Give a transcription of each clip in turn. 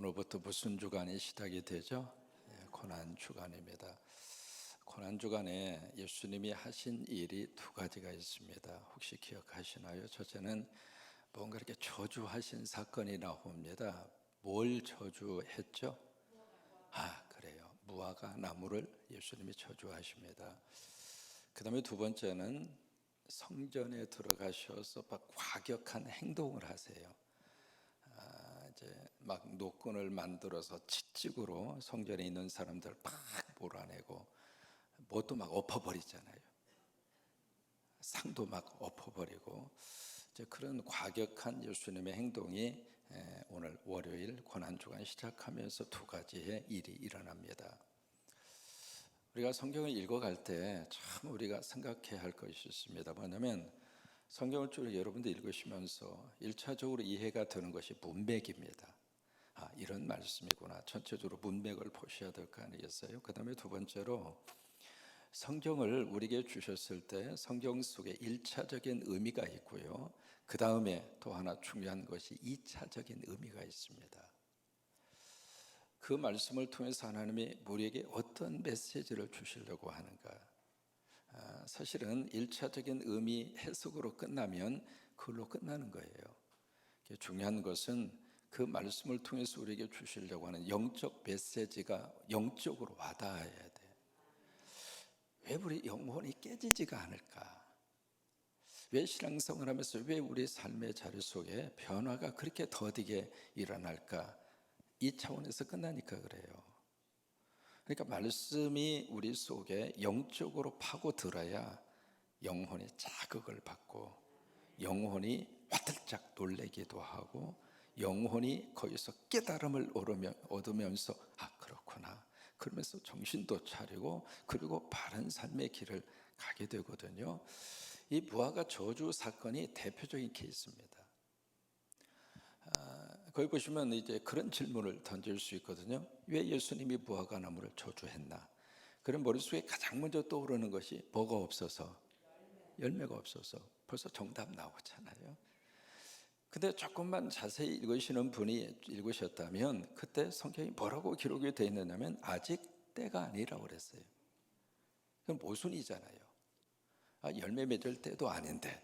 오늘부터 무슨 주간이 시작이 되죠? 고난 주간입니다. 고난 주간에 예수님이 하신 일이 두 가지가 있습니다. 혹시 기억하시나요? 첫째는 뭔가 이렇게 저주하신 사건이 나옵니다. 뭘 저주했죠? 그래요. 무화과 나무를 예수님이 저주하십니다. 그 다음에 두 번째는 성전에 들어가셔서 막 과격한 행동을 하세요. 이제 막 노끈을 만들어서 채찍으로 성전에 있는 사람들 팍 몰아내고 뭣도 막 엎어버리잖아요. 상도 막 엎어버리고 이제 그런 과격한 예수님의 행동이 오늘 월요일 고난주간 시작하면서 두 가지의 일이 일어납니다. 우리가 성경을 읽어갈 때 참 우리가 생각해야 할 것이 있습니다. 뭐냐면 성경을 쭉 여러분들 읽으시면서 1차적으로 이해가 되는 것이 문맥입니다. 이런 말씀이구나. 전체적으로 문맥을 보셔야 될 거 아니겠어요? 그 다음에 두 번째로 성경을 우리에게 주셨을 때 성경 속에 1차적인 의미가 있고요. 그 다음에 또 하나 중요한 것이 2차적인 의미가 있습니다. 그 말씀을 통해서 하나님이 우리에게 어떤 메시지를 주시려고 하는가? 사실은 1차적인 의미 해석으로 끝나면 그걸로 끝나는 거예요. 중요한 것은 그 말씀을 통해서 우리에게 주시려고 하는 영적 메시지가 영적으로 와닿아야 돼. 왜 우리 영혼이 깨지지가 않을까? 왜 신앙생활을 하면서 왜 우리 삶의 자리 속에 변화가 그렇게 더디게 일어날까? 이 차원에서 끝나니까 그래요. 그러니까 말씀이 우리 속에 영적으로 파고들어야 영혼이 자극을 받고 영혼이 화들짝 놀래기도 하고 영혼이 거기서 깨달음을 얻으면서 그렇구나 그러면서 정신도 차리고 그리고 바른 삶의 길을 가게 되거든요. 이 무화과 저주 사건이 대표적인 케이스입니다. 거기 보시면 이제 그런 질문을 던질 수 있거든요. 왜 예수님이 무화과 나무를 저주했나? 그런 머릿속에 가장 먼저 떠오르는 것이 뭐가 없어서, 열매가 없어서. 벌써 정답 나오잖아요. 근데 조금만 자세히 읽으시는 분이 읽으셨다면 그때 성경이 뭐라고 기록이 되어 있느냐면 아직 때가 아니라고 그랬어요. 그건 모순이잖아요. 열매 맺을 때도 아닌데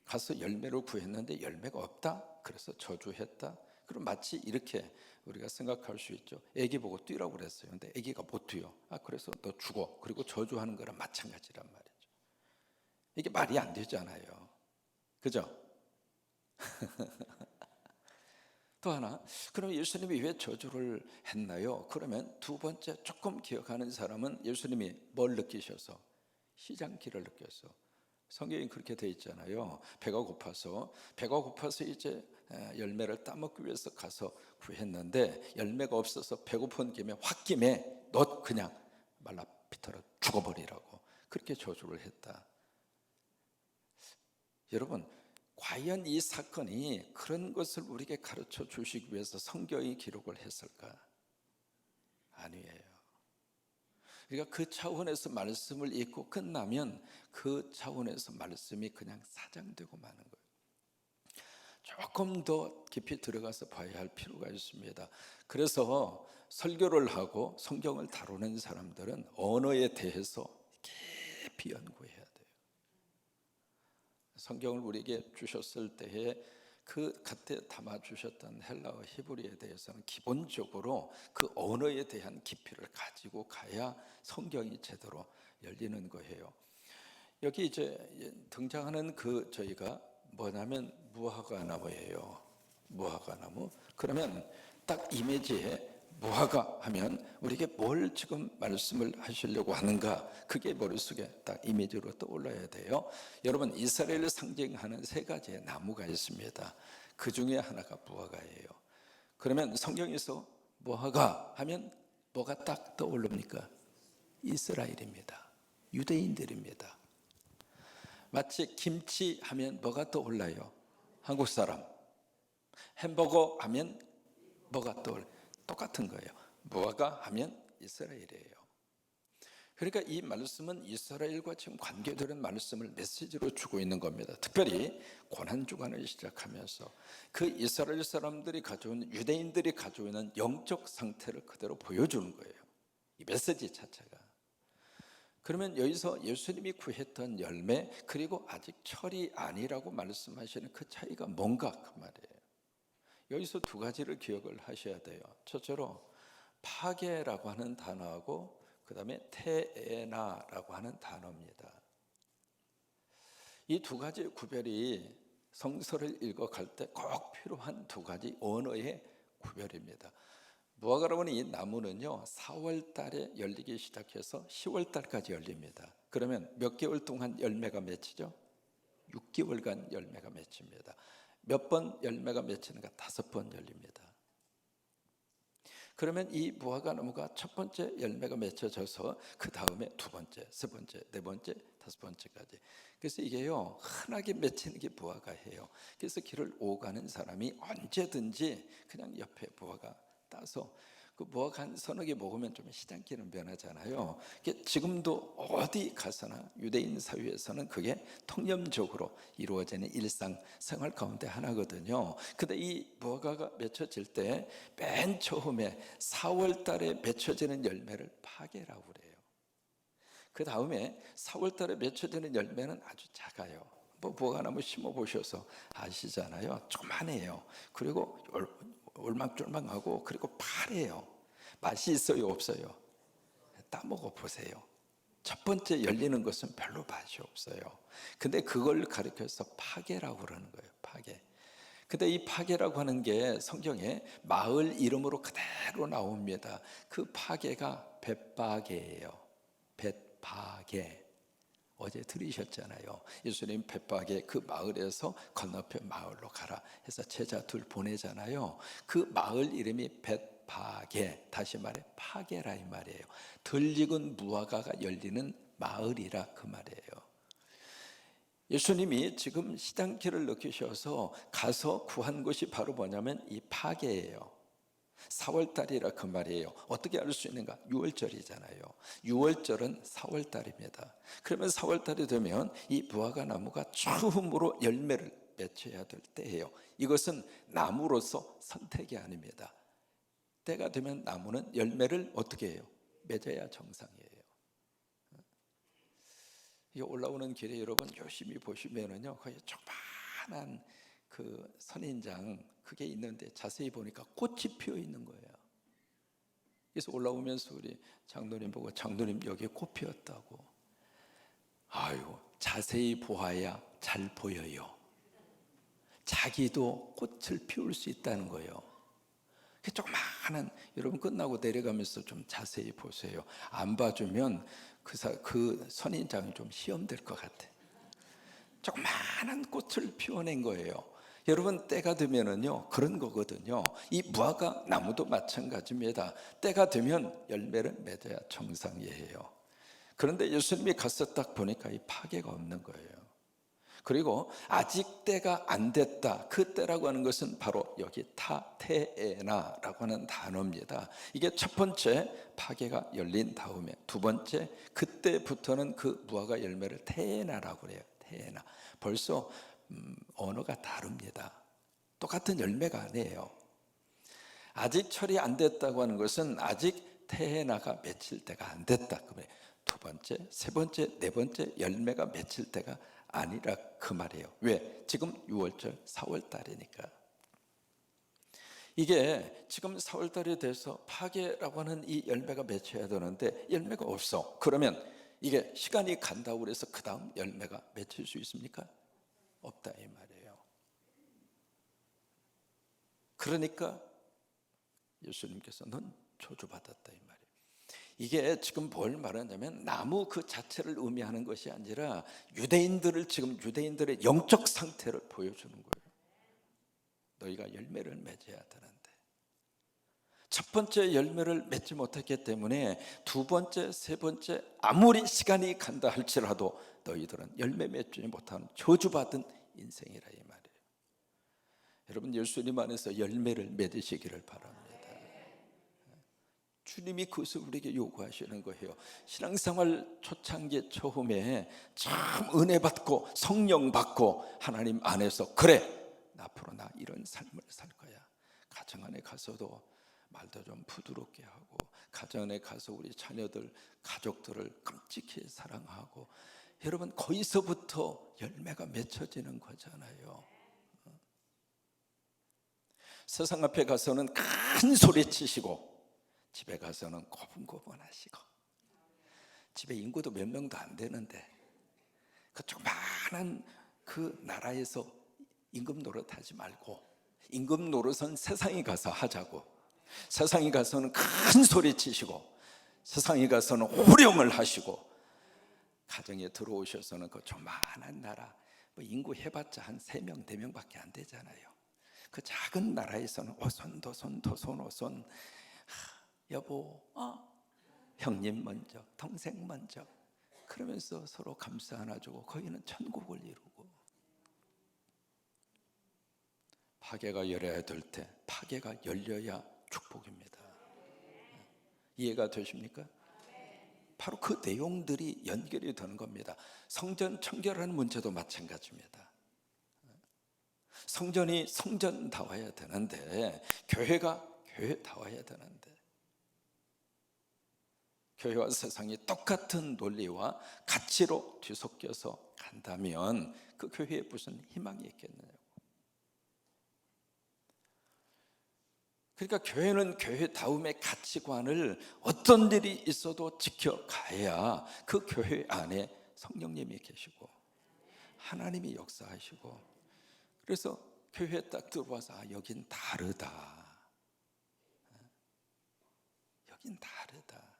가서 열매를 구했는데 열매가 없다? 그래서 저주했다? 그럼 마치 이렇게 우리가 생각할 수 있죠. 애기 보고 뛰라고 그랬어요. 근데 애기가 못 뛰어. 그래서 너 죽어. 그리고 저주하는 거랑 마찬가지란 말이죠. 이게 말이 안 되잖아요. 그죠? 또 하나, 그럼 예수님이 왜 저주를 했나요? 그러면 두 번째 조금 기억하는 사람은 예수님이 뭘 느끼셔서? 시장기를 느꼈어. 성경이 그렇게 돼 있잖아요. 배가 고파서 이제 열매를 따먹기 위해서 가서 구했는데 열매가 없어서 배고픈 김에 홧김에 너 그냥 말라 비틀어 죽어버리라고 그렇게 저주를 했다. 여러분, 과연 이 사건이 그런 것을 우리에게 가르쳐 주시기 위해서 성경이 기록을 했을까? 아니에요. 그러니까 그 차원에서 말씀을 읽고 끝나면 그 차원에서 말씀이 그냥 사장되고 마는 거예요. 조금 더 깊이 들어가서 봐야 할 필요가 있습니다. 그래서 설교를 하고 성경을 다루는 사람들은 언어에 대해서 깊이 연구해야 돼요. 성경을 우리에게 주셨을 때에 그 겉에 담아주셨던 헬라어 히브리에 대해서는 기본적으로 그 언어에 대한 깊이를 가지고 가야 성경이 제대로 열리는 거예요. 여기 이제 등장하는 저희가 뭐냐면 무화과 나무예요. 무화과 나무. 그러면 딱 이미지에 무화과 하면 우리에게 뭘 지금 말씀을 하시려고 하는가? 그게 머릿속에 딱 이미지로 떠올라야 돼요. 여러분, 이스라엘을 상징하는 세 가지의 나무가 있습니다. 그 중에 하나가 무화과예요. 그러면 성경에서 무화과 하면 뭐가 딱 떠오릅니까? 이스라엘입니다. 유대인들입니다. 마치 김치 하면 뭐가 떠올라요? 한국 사람. 햄버거 하면 뭐가 떠올라요? 똑같은 거예요. 무화과 하면 이스라엘이에요. 그러니까 이 말씀은 이스라엘과 지금 관계되는 말씀을 메시지로 주고 있는 겁니다. 특별히 고난주간을 시작하면서 그 이스라엘 사람들이 가져온, 유대인들이 가지고 있는 영적 상태를 그대로 보여주는 거예요, 이 메시지 자체가. 그러면 여기서 예수님이 구했던 열매, 그리고 아직 철이 아니라고 말씀하시는 그 차이가 뭔가, 그 말이에요. 여기서 두 가지를 기억을 하셔야 돼요. 첫째로 파괴라고 하는 단어하고 그 다음에 테에나라고 하는 단어입니다. 이 두 가지 구별이 성서를 읽어갈 때 꼭 필요한 두 가지 언어의 구별입니다. 무화과라고 하는 이 나무는요, 4월 달에 열리기 시작해서 10월 달까지 열립니다. 그러면 몇 개월 동안 열매가 맺히죠? 6개월간 열매가 맺힙니다. 몇 번 열매가 맺히는가? 5번 열립니다. 그러면 이 무화과 나무가 첫 번째 열매가 맺혀져서 그 다음에 두 번째, 세 번째, 네 번째, 다섯 번째까지. 그래서 이게요, 흔하게 맺히는 게 무화과예요. 그래서 길을 오가는 사람이 언제든지 그냥 옆에 무화과 따서 그 무화과 한 서너 개 먹으면 좀 시장기는 변하잖아요. 지금도 어디 가서나 유대인 사회에서는 그게 통념적으로 이루어지는 일상생활 가운데 하나거든요. 근데 이 무화과가 맺혀질 때 맨 처음에 4월 달에 맺혀지는 열매를 파괴라고 그래요. 그 다음에 4월 달에 맺혀지는 열매는 아주 작아요. 무화과나무 심어보셔서 아시잖아요. 조그만해요. 그리고 올망졸망하고, 그리고 파래요. 맛이 있어요, 없어요? 따먹어 보세요. 첫 번째 열리는 것은 별로 맛이 없어요. 근데 그걸 가리켜서 파괴라고 그러는 거예요, 파괴. 근데 이 파괴라고 하는 게 성경에 마을 이름으로 그대로 나옵니다. 그 파괴가 벳바게예요. 벳바게. 어제 들으셨잖아요. 예수님 벳바게 그 마을에서 건너편 마을로 가라 해서 제자 둘 보내잖아요. 그 마을 이름이 벳바게, 다시 말해 파게라 이 말이에요. 덜 익은 무화과가 열리는 마을이라 그 말이에요. 예수님이 지금 시장길을 느끼셔서 가서 구한 것이 바로 뭐냐면 이 파게예요. 4월달이라 그 말이에요. 어떻게 알 수 있는가? 6월절이잖아요. 6월절은 4월달입니다. 그러면 4월달이 되면 이 무화과 나무가 처음으로 열매를 맺혀야 될 때예요. 이것은 나무로서 선택이 아닙니다. 때가 되면 나무는 열매를 어떻게 해요? 맺어야 정상이에요. 이 올라오는 길에 여러분 열심히 보시면은요, 거기 조그만한 그 선인장 그게 있는데 자세히 보니까 꽃이 피어 있는 거예요. 그래서 올라오면서 우리 장로님 보고, 장로님 여기에 꽃 피었다고. 아유, 자세히 보아야 잘 보여요. 자기도 꽃을 피울 수 있다는 거예요. 조그마한, 여러분 끝나고 내려가면서 좀 자세히 보세요. 안 봐주면 그 선인장이 좀 시험될 것 같아. 조그마한 꽃을 피워낸 거예요. 여러분 때가 되면은요 그런 거거든요. 이 무화과 나무도 마찬가지입니다. 때가 되면 열매를 맺어야 정상이에요. 그런데 예수님이 가서 딱 보니까 이 파괴가 없는 거예요. 그리고 아직 때가 안 됐다. 그 때라고 하는 것은 바로 여기 타테에나라고 하는 단어입니다. 이게 첫 번째 파괴가 열린 다음에, 두 번째 그때부터는 그 무화과 열매를 테에나라고 그래요. 테에나. 벌써 언어가 다릅니다. 똑같은 열매가 아니에요. 아직 철이 안 됐다고 하는 것은 아직 테에나가 맺힐 때가 안 됐다. 그러면 두 번째, 세 번째, 네 번째 열매가 맺힐 때가 아니라 그 말이에요. 왜? 지금 6월절 4월달이니까. 이게 지금 4월달이 돼서 파괴라고 하는 이 열매가 맺혀야 되는데 열매가 없어. 그러면 이게 시간이 간다고 해서 그 다음 열매가 맺힐 수 있습니까? 없다 이 말이에요. 그러니까 예수님께서 넌 저주받았다 이 말이에요. 이게 지금 뭘 말하냐면 나무 그 자체를 의미하는 것이 아니라 유대인들의 영적 상태를 보여주는 거예요. 너희가 열매를 맺어야 되는데 첫 번째 열매를 맺지 못했기 때문에 두 번째, 세 번째 아무리 시간이 간다 할지라도 너희들은 열매 맺지 못하는 저주받은 인생이라 이 말이에요. 여러분 예수님 안에서 열매를 맺으시기를 바랍니다. 주님이 그것을 우리에게 요구하시는 거예요. 신앙생활 초창기 처음에 참 은혜 받고 성령 받고 하나님 안에서 그래 앞으로 나 이런 삶을 살 거야. 가정 안에 가서도 말도 좀 부드럽게 하고, 가정 안에 가서 우리 자녀들 가족들을 끔찍히 사랑하고, 여러분 거기서부터 열매가 맺혀지는 거잖아요. 세상 앞에 가서는 큰 소리 치시고 집에 가서는 고분고분하시고, 집에 인구도 몇 명도 안 되는데 그 조그마한 그 나라에서 임금 노릇하지 말고 임금 노릇은 세상에 가서 하자고, 세상에 가서는 큰 소리 치시고 세상에 가서는 호령을 하시고, 가정에 들어오셔서는 그 조그마한 나라 뭐 인구 해봤자 한 3명 4명밖에 안 되잖아요. 그 작은 나라에서는 오손 도손 도손 오손, 여보, 형님 먼저, 동생 먼저, 그러면서 서로 감싸 안아주고 거기는 천국을 이루고, 파괴가 열려야 될 때 파괴가 열려야 축복입니다. 이해가 되십니까? 바로 그 내용들이 연결이 되는 겁니다. 성전 청결하는 문제도 마찬가지입니다. 성전이 성전다워야 되는데, 교회가 교회다워야 되는데, 교회와 세상이 똑같은 논리와 가치로 뒤섞여서 간다면 그 교회에 무슨 희망이 있겠느냐고. 그러니까 교회는 교회다움의 가치관을 어떤 일이 있어도 지켜가야 그 교회 안에 성령님이 계시고 하나님이 역사하시고, 그래서 교회에 딱 들어와서 여긴 다르다, 여긴 다르다.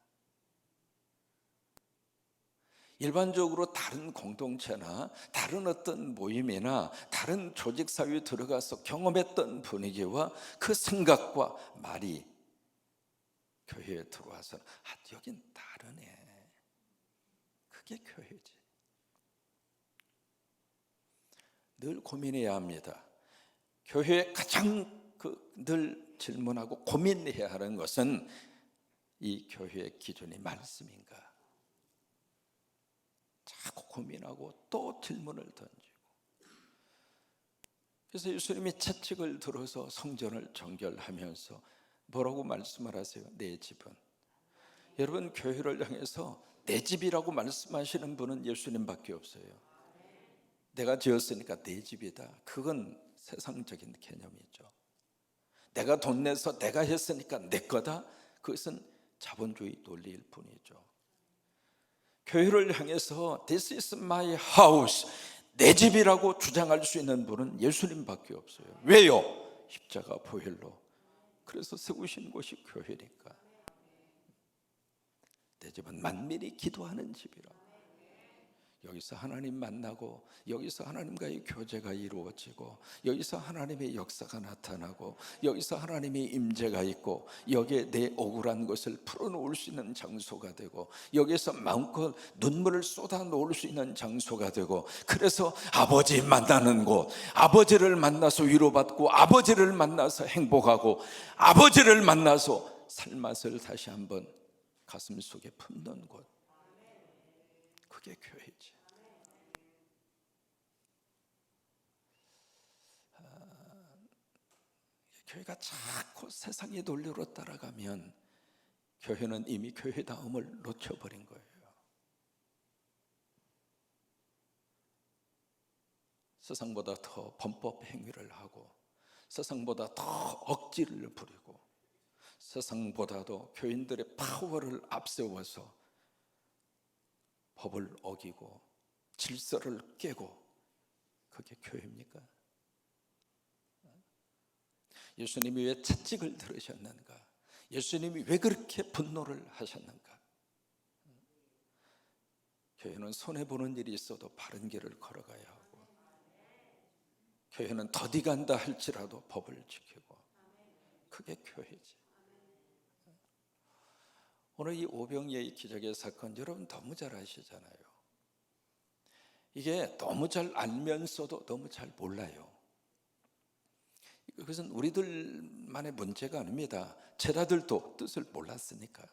일반적으로 다른 공동체나 다른 어떤 모임이나 다른 조직사회에 들어가서 경험했던 분위기와 그 생각과 말이 교회에 들어와서 여긴 다르네, 그게 교회지. 늘 고민해야 합니다. 교회에 가장 늘 질문하고 고민해야 하는 것은 이 교회의 기준이 말씀인가? 자꾸 고민하고 또 질문을 던지고. 그래서 예수님이 채찍을 들어서 성전을 정결하면서 뭐라고 말씀을 하세요? 내 집은. 여러분, 교회를 향해서 내 집이라고 말씀하시는 분은 예수님밖에 없어요. 내가 지었으니까 내 집이다, 그건 세상적인 개념이죠. 내가 돈 내서 내가 했으니까 내 거다, 그것은 자본주의 논리일 뿐이죠. 교회를 향해서 This is my house, 내 집이라고 주장할 수 있는 분은 예수님밖에 없어요. 왜요? 십자가 보혈로 그래서 세우신 곳이 교회니까. 내 집은 만민이 기도하는 집이라. 여기서 하나님 만나고, 여기서 하나님과의 교제가 이루어지고, 여기서 하나님의 역사가 나타나고, 여기서 하나님의 임재가 있고, 여기에 내 억울한 것을 풀어놓을 수 있는 장소가 되고, 여기서 마음껏 눈물을 쏟아놓을 수 있는 장소가 되고, 그래서 아버지 만나는 곳, 아버지를 만나서 위로받고, 아버지를 만나서 행복하고, 아버지를 만나서 살맛을 다시 한번 가슴 속에 품는 곳, 그게 교회지. 교회가 자꾸 세상의 논리로 따라가면 교회는 이미 교회다움을 놓쳐버린 거예요. 세상보다 더 범법 행위를 하고, 세상보다 더 억지를 부리고, 세상보다도 교인들의 파워를 앞세워서 법을 어기고 질서를 깨고, 그게 교회입니까? 예수님이 왜 채찍을 들으셨는가? 예수님이 왜 그렇게 분노를 하셨는가? 교회는 손해보는 일이 있어도 바른 길을 걸어가야 하고, 교회는 더디간다 할지라도 법을 지키고, 그게 교회지. 오늘 이 오병이의 기적의 사건 여러분 너무 잘 아시잖아요. 이게 너무 잘 알면서도 너무 잘 몰라요. 그것은 우리들만의 문제가 아닙니다. 제자들도 뜻을 몰랐으니까.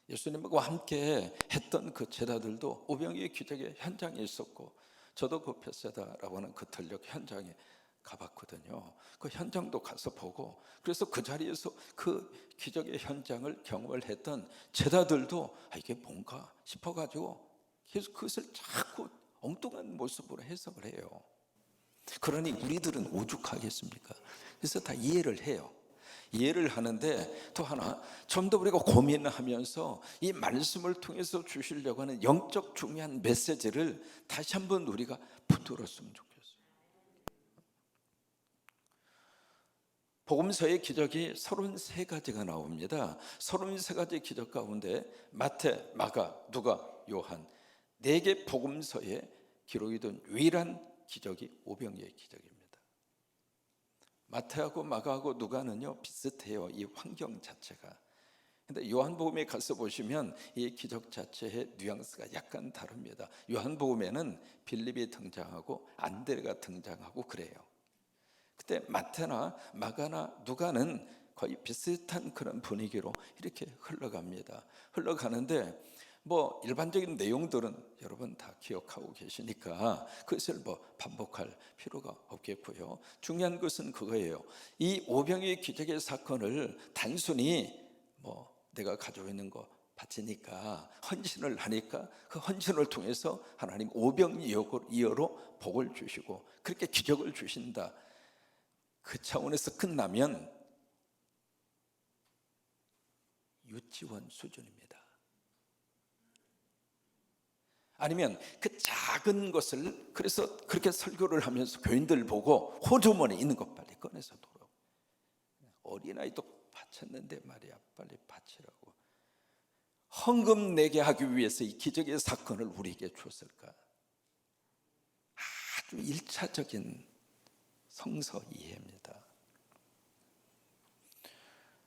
예수님과 함께 했던 그 제자들도 오병이의 기적의 현장에 있었고, 저도 그 벳세다라고 하는 그 들녘 현장에 가봤거든요. 그 현장도 가서 보고, 그래서 그 자리에서 그 기적의 현장을 경험을 했던 제자들도 이게 뭔가 싶어가지고 계속 그것을 자꾸 엉뚱한 모습으로 해석을 해요. 그러니 우리들은 오죽하겠습니까? 그래서 다 이해를 해요. 이해를 하는데 또 하나 좀 더 우리가 고민하면서 이 말씀을 통해서 주시려고 하는 영적 중요한 메시지를 다시 한번 우리가 붙들었으면 좋겠어요. 복음서의 기적이 33가지가 나옵니다. 33가지 기적 가운데 마태, 마가, 누가, 요한 4개 복음서에 기록이 된 유일한 기적이 오병이의 기적입니다. 마태하고 마가하고 누가는요 비슷해요, 이 환경 자체가. 근데 요한복음에 가서 보시면 이 기적 자체의 뉘앙스가 약간 다릅니다. 요한복음에는 빌립이 등장하고 안드레가 등장하고 그래요. 그때 마태나 마가나 누가는 거의 비슷한 그런 분위기로 이렇게 흘러갑니다. 흘러가는데 뭐 일반적인 내용들은 여러분 다 기억하고 계시니까 그것을 뭐 반복할 필요가 없겠고요. 중요한 것은 그거예요. 이 오병이의 기적의 사건을 단순히 뭐 내가 가지고 있는 거 바치니까 헌신을 하니까 그 헌신을 통해서 하나님 오병이어로 복을 주시고 그렇게 기적을 주신다, 그 차원에서 끝나면 유치원 수준입니다. 아니면 그 작은 것을 그래서 그렇게 설교를 하면서 교인들 보고 호주머니에 있는 것 빨리 꺼내서 돌아. 어린아이도 바쳤는데 말이야, 빨리 바치라고. 헌금 내게 하기 위해서 이 기적의 사건을 우리에게 줬을까? 아주 1차적인 성서 이해입니다.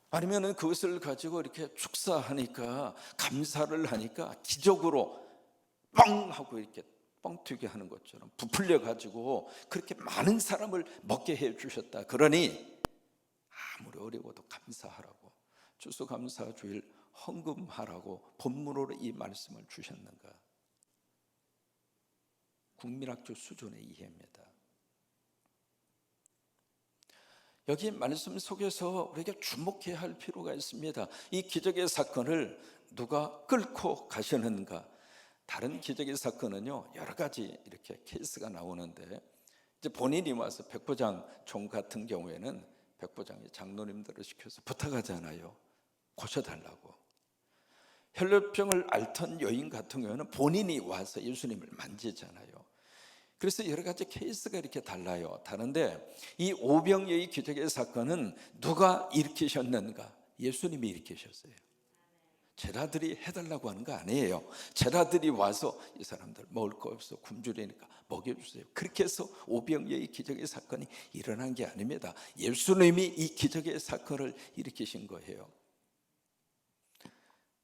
아니면은 그것을 가지고 이렇게 축사하니까, 감사를 하니까 기적으로 뻥 하고 이렇게 뻥튀기 하는 것처럼 부풀려 가지고 그렇게 많은 사람을 먹게 해 주셨다. 그러니 아무리 어려워도 감사하라고, 추수감사주일 헌금하라고 본문으로 이 말씀을 주셨는가? 국민학교 수준의 이해입니다. 여기 말씀 속에서 우리가 주목해야 할 필요가 있습니다. 이 기적의 사건을 누가 끌고 가시는가? 다른 기적의 사건은요 여러 가지 이렇게 케이스가 나오는데, 이제 본인이 와서 백부장 종 같은 경우에는 백부장이 장로님들을 시켜서 부탁하잖아요. 고쳐달라고. 혈루병을 앓던 여인 같은 경우는 본인이 와서 예수님을 만지잖아요. 그래서 여러 가지 케이스가 이렇게 달라요. 다른데 이 오병이의 기적의 사건은 누가 일으키셨는가? 예수님이 일으키셨어요. 제자들이 해달라고 하는 거 아니에요. 제자들이 와서 이 사람들 먹을 거 없어 굶주리니까 먹여주세요. 그렇게 해서 오병이의 기적의 사건이 일어난 게 아닙니다. 예수님이 이 기적의 사건을 일으키신 거예요.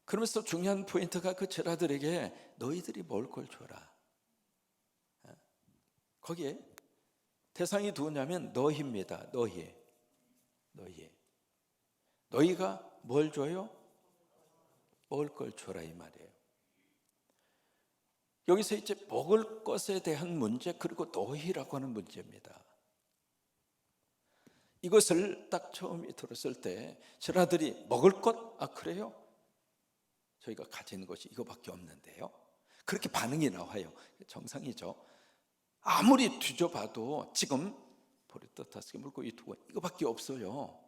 그러면서 중요한 포인트가 그 제자들에게 너희들이 먹을 걸 줘라. 거기에 대상이 누구냐면 너희입니다. 너희가 뭘 줘요? 먹을 걸 줘라 이 말이에요. 여기서 이제 먹을 것에 대한 문제, 그리고 너희라고 하는 문제입니다. 이것을 딱 처음 들었을 때 제자들이 먹을 것? 아 그래요? 저희가 가지는 것이 이거밖에 없는데요. 그렇게 반응이 나와요. 정상이죠. 아무리 뒤져봐도 지금 보리떡 5개, 물고기 2개 이거밖에 없어요.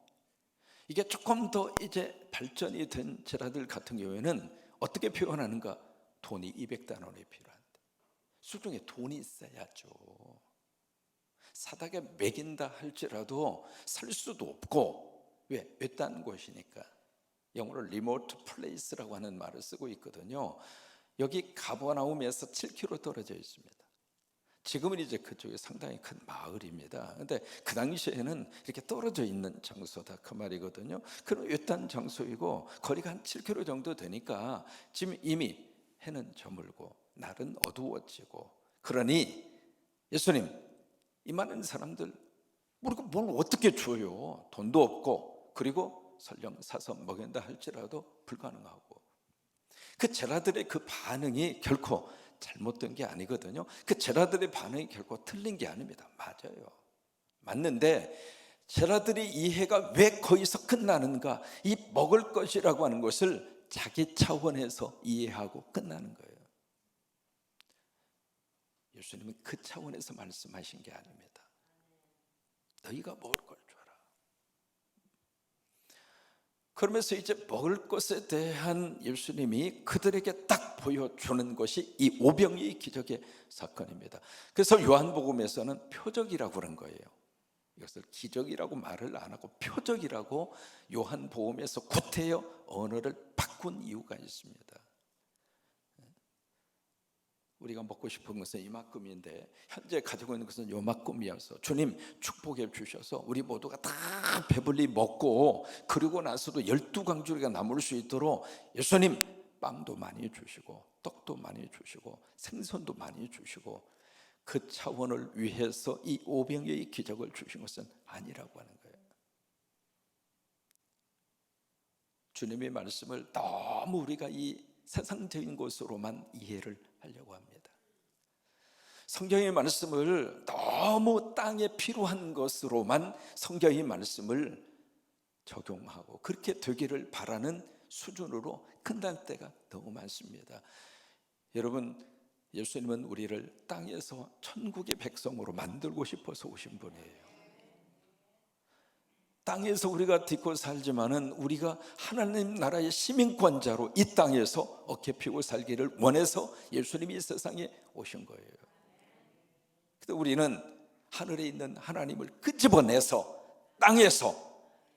이게 조금 더 이제 발전이 된 제자들 같은 경우에는 어떻게 표현하는가? 돈이 200다나리 필요한데 수중에 돈이 있어야죠. 사닥에 먹인다 할지라도 살 수도 없고, 왜? 외딴 곳이니까. 영어로 리모트 플레이스라고 하는 말을 쓰고 있거든요. 여기 가버나움에서 7km 떨어져 있습니다. 지금은 이제 그쪽에 상당히 큰 마을입니다. 그런데 그 당시에는 이렇게 떨어져 있는 장소다 그 말이거든요. 그럼 외딴 장소이고 거리가 한 7km 정도 되니까 지금 이미 해는 저물고 날은 어두워지고, 그러니 예수님 이 많은 사람들 우리가 뭘 어떻게 줘요? 돈도 없고, 그리고 설령 사서 먹인다 할지라도 불가능하고. 그 제자들의 그 반응이 결코 잘못된 게 아니거든요. 그 제자들의 반응이 결코 틀린 게 아닙니다. 맞아요. 맞는데 제자들의 이해가 왜 거기서 끝나는가? 이 먹을 것이라고 하는 것을 자기 차원에서 이해하고 끝나는 거예요. 예수님은 그 차원에서 말씀하신 게 아닙니다. 너희가 먹을 걸 줘라. 그러면서 이제 먹을 것에 대한 예수님이 그들에게 딱 보여주는 것이 이 오병이의 기적의 사건입니다. 그래서 요한복음에서는 표적이라고 그런 거예요. 이것을 기적이라고 말을 안 하고 표적이라고 요한복음에서 구태여 언어를 바꾼 이유가 있습니다. 우리가 먹고 싶은 것은 이만큼인데 현재 가지고 있는 것은 요만큼이어서 주님 축복해 주셔서 우리 모두가 다 배불리 먹고 그리고 나서도 12강주리가 남을 수 있도록 예수님 빵도 많이 주시고 떡도 많이 주시고 생선도 많이 주시고 그 차원을 위해서 이 오병이의 기적을 주신 것은 아니라고 하는 거예요. 주님의 말씀을 너무 우리가 이 세상적인 것으로만 이해를 하려고 합니다. 성경의 말씀을 너무 땅에 필요한 것으로만 성경의 말씀을 적용하고 그렇게 되기를 바라는 수준으로 끝날 때가 너무 많습니다. 여러분, 예수님은 우리를 땅에서 천국의 백성으로 만들고 싶어서 오신 분이에요. 땅에서 우리가 딛고 살지만은 우리가 하나님 나라의 시민권자로 이 땅에서 어깨 펴고 살기를 원해서 예수님이 이 세상에 오신 거예요. 근데 우리는 하늘에 있는 하나님을 끄집어내서 땅에서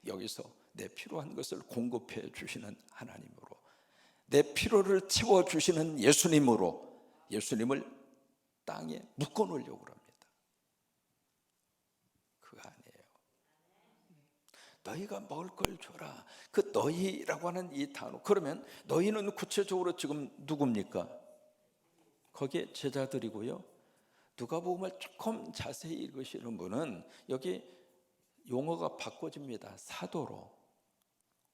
여기서 내 필요한 것을 공급해 주시는 하나님으로, 내 필요를 채워주시는 예수님으로 예수님을 땅에 묶어놓으려고 합니다. 그거 아니에요. 너희가 먹을 걸 줘라. 그 너희라고 하는 이 단어, 그러면 너희는 구체적으로 지금 누굽니까? 거기에 제자들이고요. 누가복음을 조금 자세히 읽으시는 분은 여기 용어가 바꿔집니다. 사도로.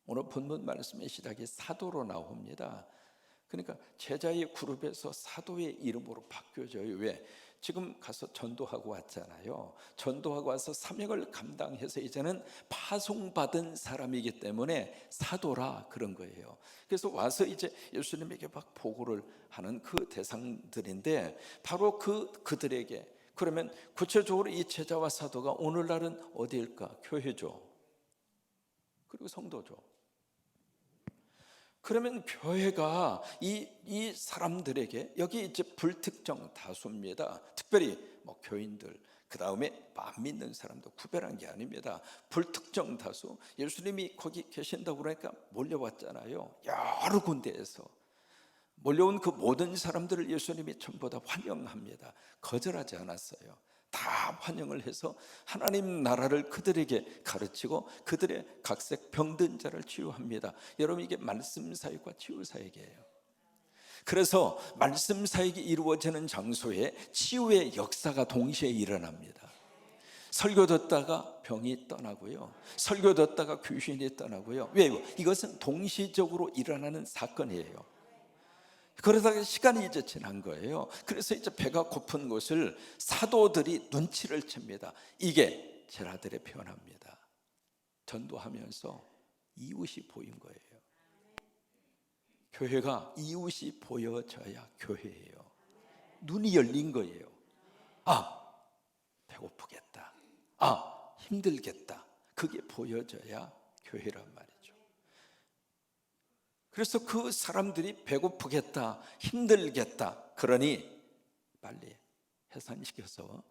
오늘 본문 말씀의 시작이 사도로 나옵니다. 그러니까 제자의 그룹에서 사도의 이름으로 바뀌어져요. 왜? 지금 가서 전도하고 왔잖아요. 전도하고 와서 사명을 감당해서 이제는 파송받은 사람이기 때문에 사도라 그런 거예요. 그래서 와서 이제 예수님에게 막 보고를 하는 그 대상들인데 바로 그들에게, 그러면 구체적으로 이 제자와 사도가 오늘날은 어디일까? 교회죠. 그리고 성도죠. 그러면 교회가 이 사람들에게, 여기 이제 불특정 다수입니다. 특별히 뭐 교인들, 그 다음에 안 믿는 사람도 구별한 게 아닙니다. 불특정 다수. 예수님이 거기 계신다고 그러니까 몰려왔잖아요. 여러 군데에서 몰려온 그 모든 사람들을 예수님이 전부 다 환영합니다. 거절하지 않았어요. 다 환영을 해서 하나님 나라를 그들에게 가르치고 그들의 각색 병든 자를 치유합니다. 여러분, 이게 말씀 사역과 치유 사역이에요. 그래서 말씀 사역이 이루어지는 장소에 치유의 역사가 동시에 일어납니다. 설교 듣다가 병이 떠나고요, 설교 듣다가 귀신이 떠나고요. 왜요? 이것은 동시적으로 일어나는 사건이에요. 그러다가 시간이 이제 지난 거예요. 그래서 이제 배가 고픈 것을 사도들이 눈치를 챕니다. 이게 제자들의 표현합니다. 전도하면서 이웃이 보인 거예요. 교회가 이웃이 보여져야 교회예요. 눈이 열린 거예요. 아, 배고프겠다. 아, 힘들겠다. 그게 보여져야 교회란 말이에요. 그래서 그 사람들이 배고프겠다, 힘들겠다, 그러니 빨리 해산시켜서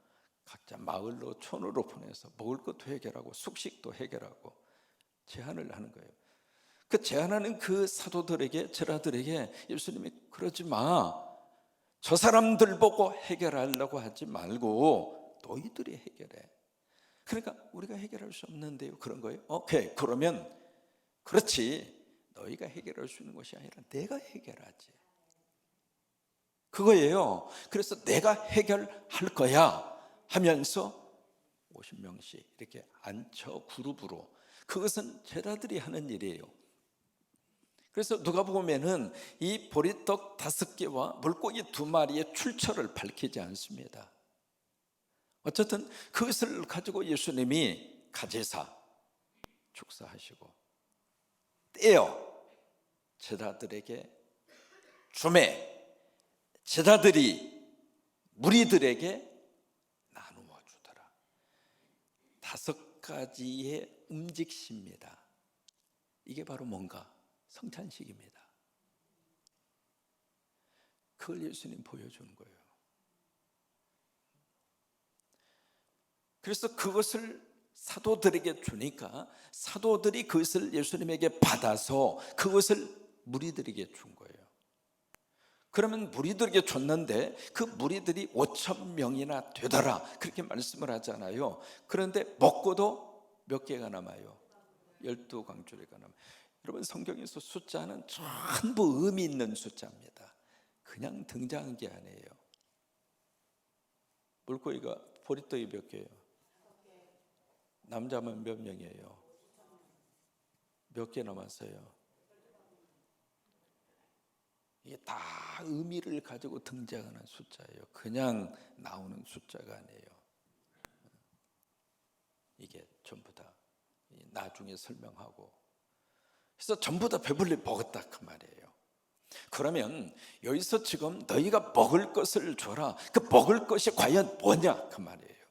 각자 마을로, 촌으로 보내서 먹을 것도 해결하고 숙식도 해결하고 제안을 하는 거예요. 그 제안하는 그 사도들에게, 제자들에게 예수님이 그러지 마, 저 사람들 보고 해결하려고 하지 말고 너희들이 해결해. 그러니까 우리가 해결할 수 없는데요, 그런 거예요. 오케이, 그러면 그렇지, 너희가 해결할 수 있는 것이 아니라 내가 해결하지, 그거예요. 그래서 내가 해결할 거야 하면서 50명씩 이렇게 앉혀 그룹으로, 그것은 제자들이 하는 일이에요. 그래서 누가복음에는 이 보리떡 5개와 물고기 2마리의 출처를 밝히지 않습니다. 어쨌든 그것을 가지고 예수님이 가지사 축사하시고 떼어 제자들에게 주매 제자들이 무리들에게 나누어 주더라. 5가지의 음식입니다. 이게 바로 뭔가? 성찬식입니다. 그걸 예수님 보여주는 거예요. 그래서 그것을 사도들에게 주니까 사도들이 그것을 예수님에게 받아서 그것을 무리들에게 준 거예요. 그러면 무리들에게 줬는데 그 무리들이 5,000명이나 되더라, 그렇게 말씀을 하잖아요. 그런데 먹고도 몇 개가 남아요? 12광주리가 남아요. 여러분, 성경에서 숫자는 전부 의미 있는 숫자입니다. 그냥 등장한 게 아니에요. 물고기가 보리떡이 몇 개예요? 남자면 몇 명이에요? 몇 개 남았어요? 이게 다 의미를 가지고 등장하는 숫자예요. 그냥 나오는 숫자가 아니에요. 이게 전부 다 나중에 설명하고, 그래서 전부 다 배불리 먹었다 그 말이에요. 그러면 여기서 지금 너희가 먹을 것을 줘라, 그 먹을 것이 과연 뭐냐 그 말이에요.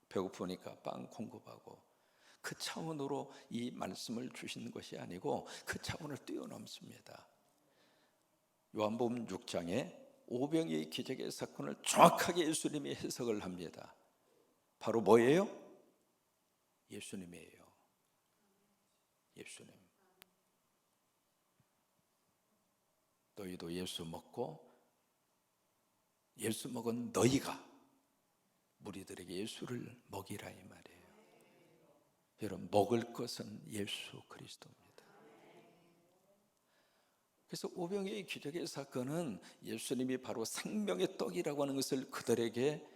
배고프니까 빵 공급하고, 그 차원으로 이 말씀을 주신 것이 아니고 그 차원을 뛰어넘습니다. 요한복음 6장에 오병이의 기적의 사건을 정확하게 예수님이 해석을 합니다. 바로 뭐예요? 예수님이에요. 예수님. 너희도 예수 먹고 예수 먹은 너희가 무리들에게 예수를 먹이라 이 말이에요. 여러분, 먹을 것은 예수 그리스도입니다. 그래서 오병이의 기적의 사건은 예수님이 바로 생명의 떡이라고 하는 것을 그들에게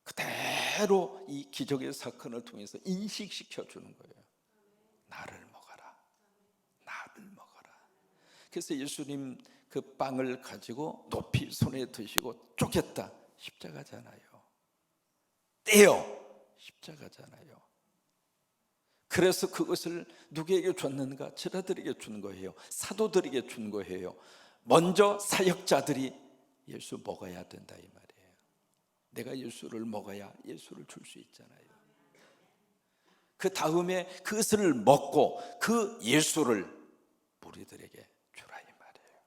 그대로 이 기적의 사건을 통해서 인식시켜 주는 거예요. 나를 먹어라, 나를 먹어라. 그래서 예수님 그 빵을 가지고 높이 손에 드시고 쪼갰다, 십자가잖아요. 떼어 십자가잖아요. 그래서 그것을 누구에게 줬는가? 제자들에게 준 거예요. 사도들에게 준 거예요. 먼저 사역자들이 예수 먹어야 된다 이 말이에요. 내가 예수를 먹어야 예수를 줄 수 있잖아요. 그 다음에 그것을 먹고 그 예수를 무리들에게 주라 이 말이에요.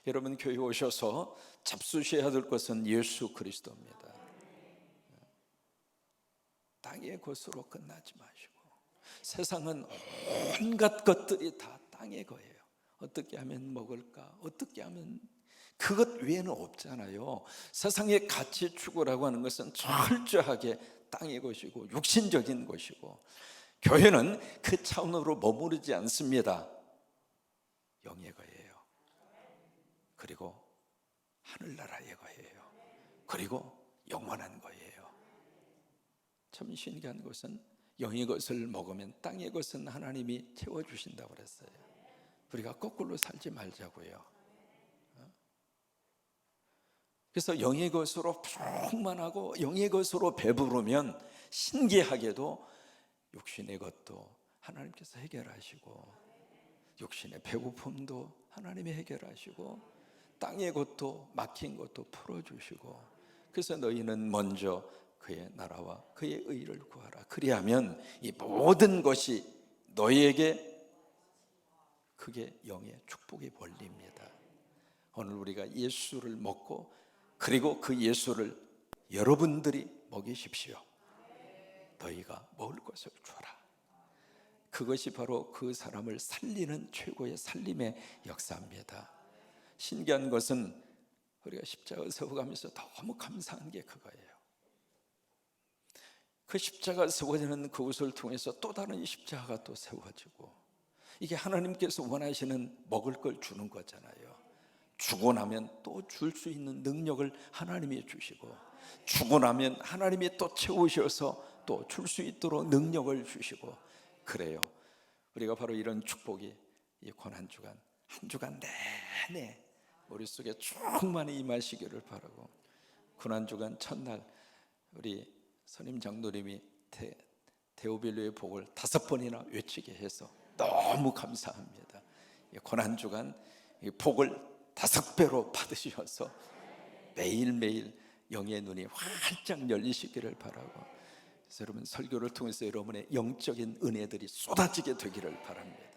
여러분, 교회 오셔서 잡수셔야 될 것은 예수 그리스도입니다. 땅의 것으로 끝나지 마시고, 세상은 온갖 것들이 다 땅의 거예요. 어떻게 하면 먹을까? 어떻게 하면, 그것 외에는 없잖아요. 세상의 가치 추구라고 하는 것은 철저하게 땅의 것이고 육신적인 것이고, 교회는 그 차원으로 머무르지 않습니다. 영의 거예요. 그리고 하늘나라의 거예요. 그리고 영원한 거예요. 참 신기한 것은 영의 것을 먹으면 땅의 것은 하나님이 채워주신다고 그랬어요. 우리가 거꾸로 살지 말자고요. 그래서 영의 것으로 충만하고 영의 것으로 배부르면 신기하게도 육신의 것도 하나님께서 해결하시고, 육신의 배고픔도 하나님이 해결하시고, 땅의 것도 막힌 것도 풀어주시고, 그래서 너희는 먼저 그의 나라와 그의 의를 구하라. 그리하면 이 모든 것이 너희에게, 그게 영의 축복의 원리입니다. 오늘 우리가 예수를 먹고 그리고 그 예수를 여러분들이 먹이십시오. 너희가 먹을 것을 줘라. 그것이 바로 그 사람을 살리는 최고의 살림의 역사입니다. 신기한 것은 우리가 십자가 세워가면서 너무 감사한 게 그거예요. 그 십자가 세워지는 그것을 통해서 또 다른 십자가가 또 세워지고, 이게 하나님께서 원하시는 먹을 걸 주는 거잖아요. 주고 나면 또 줄 수 있는 능력을 하나님이 주시고, 주고 나면 하나님이 또 채우셔서 또 줄 수 있도록 능력을 주시고 그래요. 우리가 바로 이런 축복이 이 고난주간 한 주간 내내 머릿속에 충만히 임하시기를 바라고, 고난주간 첫날 우리 선임 장로님이 데오빌로의 복을 5번이나 외치게 해서 너무 감사합니다. 고난주간 복을 5배로 받으셔서 매일매일 영의 눈이 활짝 열리시기를 바라고, 그래서 여러분 설교를 통해서 여러분의 영적인 은혜들이 쏟아지게 되기를 바랍니다.